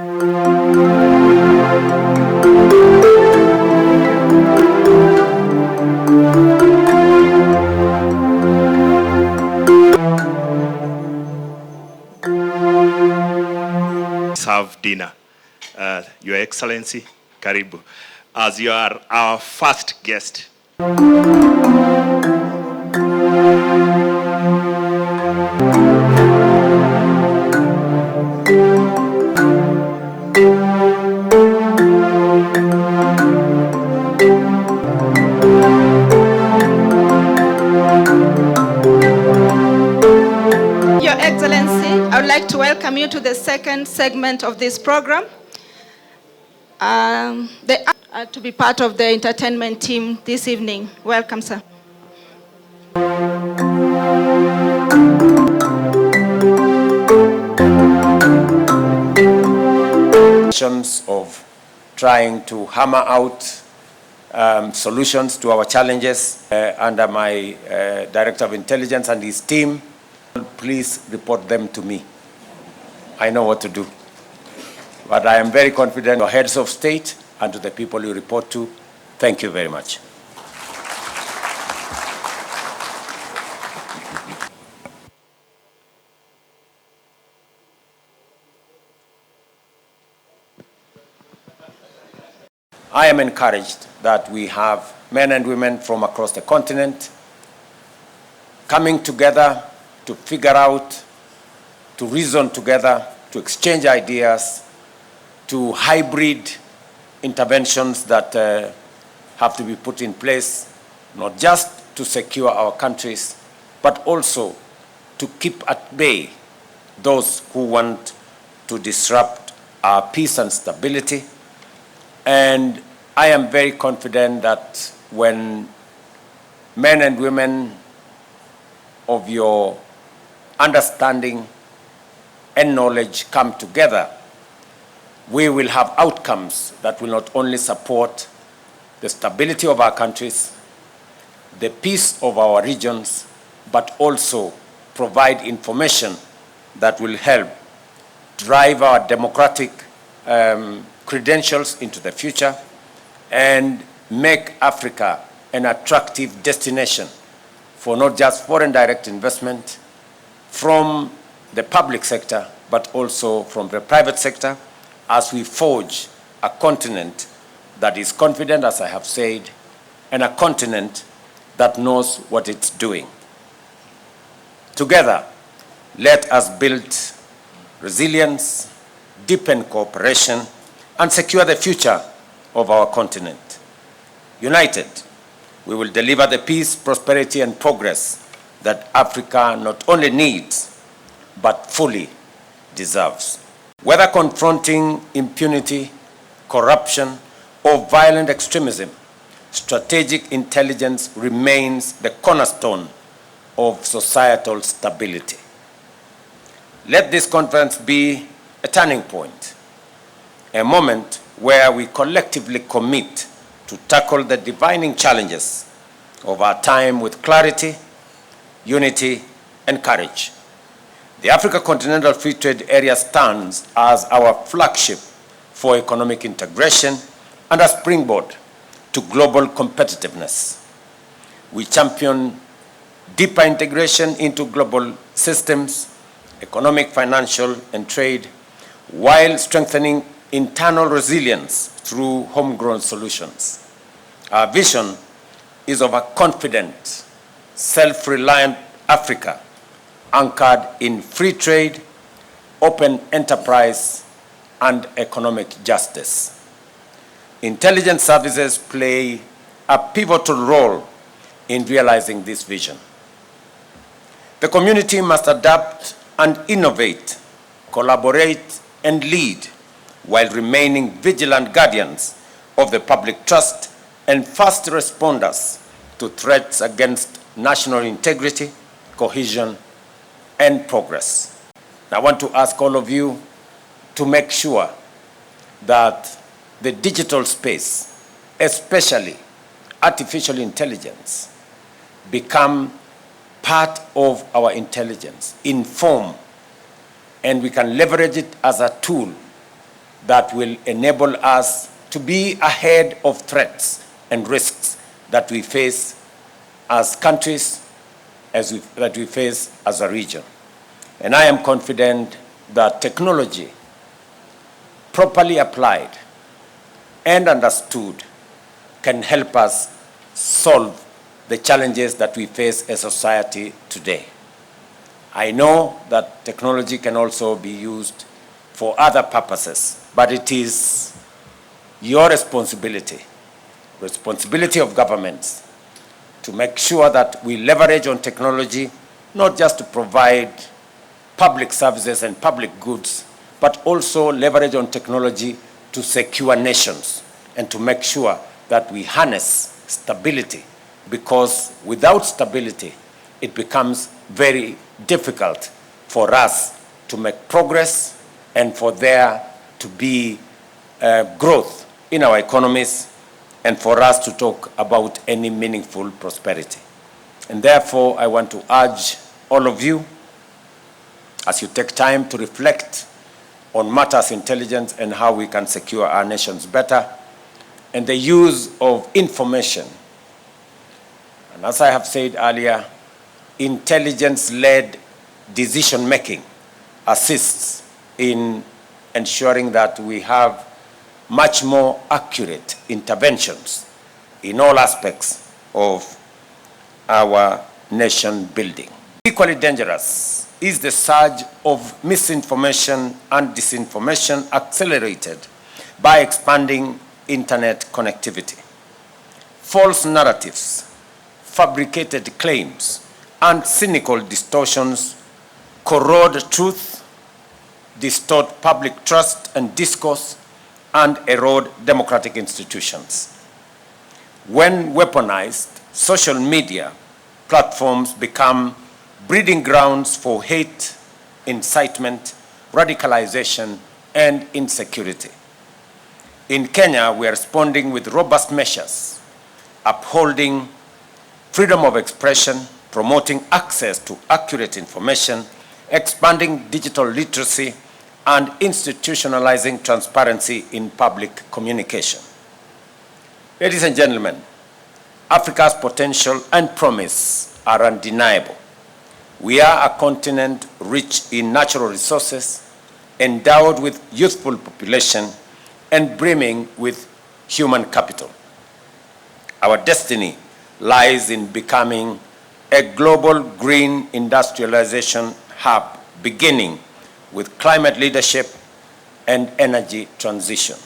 Serve dinner. Your Excellency, karibu. As you are our first guest. Your Excellency, I would like to welcome you to the second segment of this program. They are to be part of the entertainment team this evening. Welcome, sir. Of trying to hammer out solutions to our challenges under my Director of Intelligence and his team. Please report them to me. I know what to do. But I am very confident to heads of state and to the people you report to. Thank you very much. I am encouraged that we have men and women from across the continent coming together to figure out, to reason together, to exchange ideas, to hybrid interventions that have to be put in place, not just to secure our countries, but also to keep at bay those who want to disrupt our peace and stability. And I am very confident that when men and women of your understanding and knowledge come together, we will have outcomes that will not only support the stability of our countries, the peace of our regions, but also provide information that will help drive our democratic credentials into the future and make Africa an attractive destination for not just foreign direct investment from the public sector, but also from the private sector, as we forge a continent that is confident, as I have said, and a continent that knows what it's doing. Together, let us build resilience, deepen cooperation, and secure the future of our continent. United, we will deliver the peace, prosperity, and progress that Africa not only needs, but fully deserves. Whether confronting impunity, corruption, or violent extremism, strategic intelligence remains the cornerstone of societal stability. Let this conference be a turning point, a moment where we collectively commit to tackle the defining challenges of our time with clarity, unity, and courage. The Africa Continental Free Trade Area stands as our flagship for economic integration and a springboard to global competitiveness. We champion deeper integration into global systems, economic, financial, and trade, while strengthening internal resilience through homegrown solutions. Our vision is of a confident, self-reliant Africa anchored in free trade, open enterprise, and economic justice. Intelligence services play a pivotal role in realizing this vision. The community must adapt and innovate, collaborate, and lead while remaining vigilant guardians of the public trust and fast responders to threats against national integrity, cohesion, and progress. I want to ask all of you to make sure that the digital space, especially artificial intelligence, become part of our intelligence, inform, and we can leverage it as a tool that will enable us to be ahead of threats and risks that we face as countries, that we face as a region. And I am confident that technology, properly applied and understood, can help us solve the challenges that we face as a society today. I know that technology can also be used for other purposes, but it is your responsibility of governments, to make sure that we leverage on technology, not just to provide public services and public goods, but also leverage on technology to secure nations and to make sure that we harness stability, because without stability, it becomes very difficult for us to make progress and for there to be growth in our economies and for us to talk about any meaningful prosperity. And therefore, I want to urge all of you, as you take time to reflect on matters intelligence and how we can secure our nations better, and the use of information. And as I have said earlier, intelligence-led decision-making assists in ensuring that we have much more accurate interventions in all aspects of our nation building. Equally dangerous is the surge of misinformation and disinformation accelerated by expanding internet connectivity. False narratives, fabricated claims, and cynical distortions corrode truth, distort public trust and discourse, and erode democratic institutions. When weaponized, social media platforms become breeding grounds for hate, incitement, radicalization, and insecurity. In Kenya, we are responding with robust measures, upholding freedom of expression, promoting access to accurate information, expanding digital literacy, and institutionalizing transparency in public communication. Ladies and gentlemen, Africa's potential and promise are undeniable. We are a continent rich in natural resources, endowed with youthful population, and brimming with human capital. Our destiny lies in becoming a global green industrialization hub, beginning with climate leadership and energy transition.